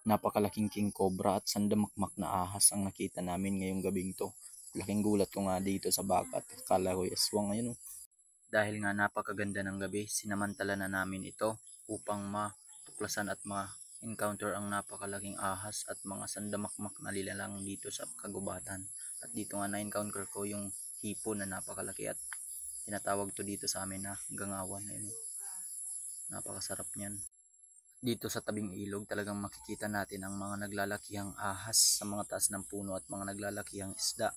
napakalaking king cobra at sandamakmak na ahas ang nakita namin ngayong gabing to. Laking gulat ko nga dito sa baka at akala ko aswang ngayon. Dahil nga napakaganda ng gabi, sinamantala na namin ito upang matuklasan at ma-encounter ang napakalaking ahas at mga sandamakmak na lilalang dito sa kagubatan. At dito nga na-encounter ko yung hipon na napakalaki at tinatawag to dito sa amin na gangawan. Ayun, napakasarap niyan. Dito sa tabing ilog talagang makikita natin ang mga naglalakihang ahas sa mga taas ng puno at mga naglalakihang isda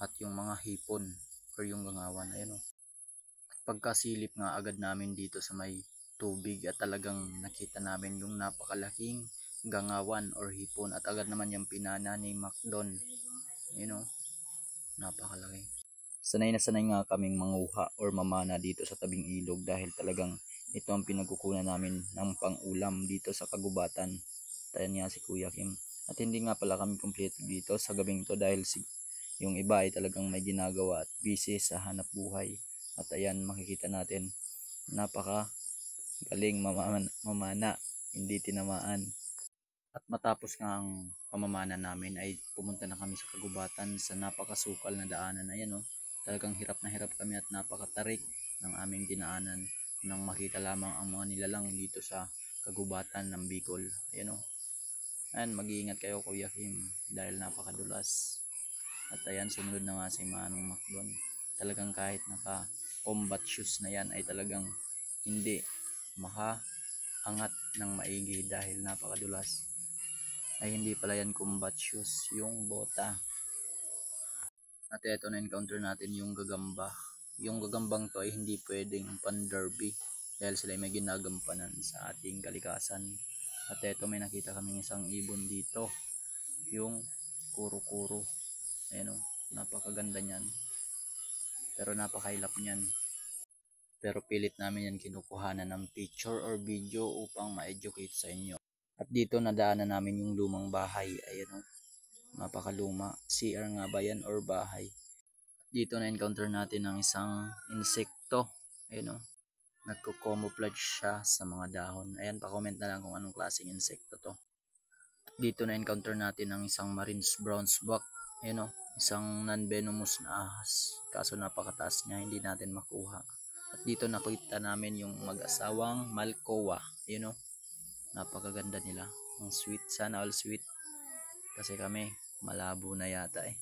at yung mga hipon or yung gangawan. Ayun, pagkasilip nga agad namin dito sa may tubig at talagang nakita namin yung napakalaking gangawan or hipon at agad naman yung pinana ni Macdon. Napakalaki. Sanay na sanay nga kaming manguha or mamana dito sa tabing ilog dahil talagang ito ang pinagkukunan namin ng pang-ulam dito sa kagubatan. Tayan nga si Kuya Kim. At hindi nga pala kami kumpleto dito sa gabing to dahil yung iba ay talagang may ginagawa at busy sa hanap buhay. At ayan, makikita natin, napaka galing mamana, hindi tinamaan. At matapos nga ang pamamana namin ay pumunta na kami sa kagubatan sa napakasukal na daanan. Ayan, talagang hirap na hirap kami at napakatarik ng aming dinaanan nang makita lamang ang mga nilalang dito sa kagubatan ng Bicol. Ayan, ayan, mag-iingat kayo Kuya Kim dahil napakadulas. At ayan, sumunod na nga si Manong Macdon. Talagang kahit naka combat shoes na yan ay talagang hindi makaangat ng maigi dahil napakadulas. Ay hindi pala yan combat shoes, yung bota. At eto na encounter natin yung gagamba. Yung gagambang to ay hindi pwedeng pan-derby dahil sila ay may ginagampanan sa ating kalikasan. At eto may nakita kaming isang ibon dito, yung kuro-kuro. Ayan, napakaganda niyan. Pero napakailap niyan. Pero pilit namin yan kinukuhanan ng picture or video upang ma-educate sa inyo. At dito nadaanan namin yung lumang bahay. Ayan, napakaluma. CR nga ba yan or bahay? Dito na encounter natin ang isang insekto. Ayan, nagko-camouflage siya sa mga dahon. Ayan, pa-comment na lang kung anong klaseng insekto to. Dito na encounter natin ang isang Marines bronzeback. Ayan, isang non-venomous na ahas. Kaso napakataas niya, hindi natin makuha. At dito nakita namin yung mag-asawang Malkoa. Ayan, napakaganda nila. Ang sweet, sana all sweet. Kasi kami malabo na yata eh.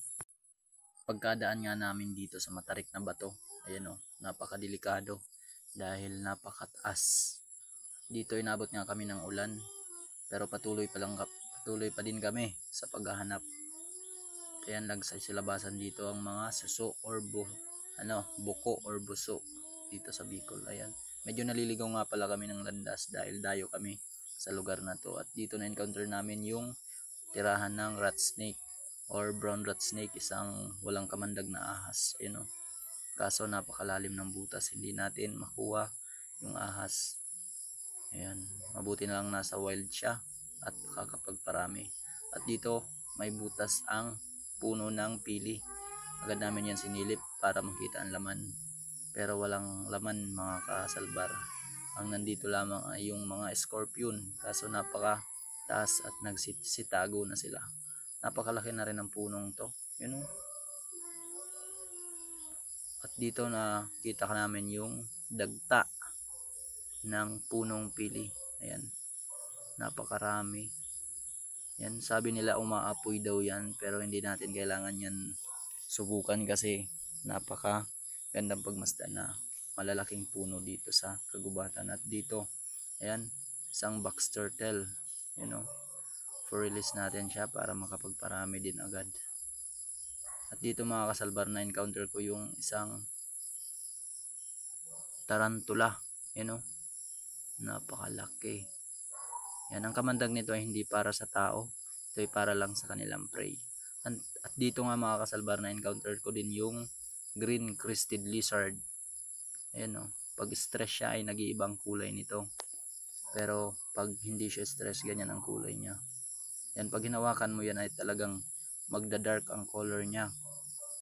Pagkadaan nga namin dito sa matarik na bato, ayan, napakadelikado dahil napakataas. Dito inabot nga kami ng ulan pero patuloy pa din kami sa paghahanap. Ayan, lagsay sa labasan dito ang mga suso or buko or buso dito sa Bicol. Ayan, medyo naliligaw nga pala kami ng landas dahil dayo kami sa lugar na to. At dito na encounter namin yung tirahan ng rat snake or brown rat snake, isang walang kamandag na ahas. Ayun, kaso napakalalim ng butas, hindi natin makuha yung ahas. Ayan, mabuti na lang nasa wild siya at kakapagparami. At dito may butas ang puno ng pili. Agad namin yan sinilip para makita ang laman, pero walang laman mga kasalbar. Ang nandito lamang ay yung mga scorpion, kaso napaka taas at nagsitago na sila. Napakalaki na rin ang punong to. Yun, At dito nakita ka namin yung dagta ng punong pili. Ayan, napakarami. Yan, sabi nila umaapoy daw yan, pero hindi natin kailangan yan subukan kasi napaka gandang pagmasdan na malalaking puno dito sa kagubatan. At dito, ayan, isang box turtle, for release natin siya para makapagparami din agad. At dito mga kasalbar, na encounter ko yung isang tarantula, napakalaki. Yan, ang kamandag nito ay hindi para sa tao, ito ay para lang sa kanilang prey. At dito nga mga kasalbar, na encounter ko din yung green crested lizard. Ayan, pag stress siya ay nag-iibang kulay nito, pero pag hindi siya stress, ganyan ang kulay niya. Yan, pag hinawakan mo yan ay talagang magda-dark ang color niya.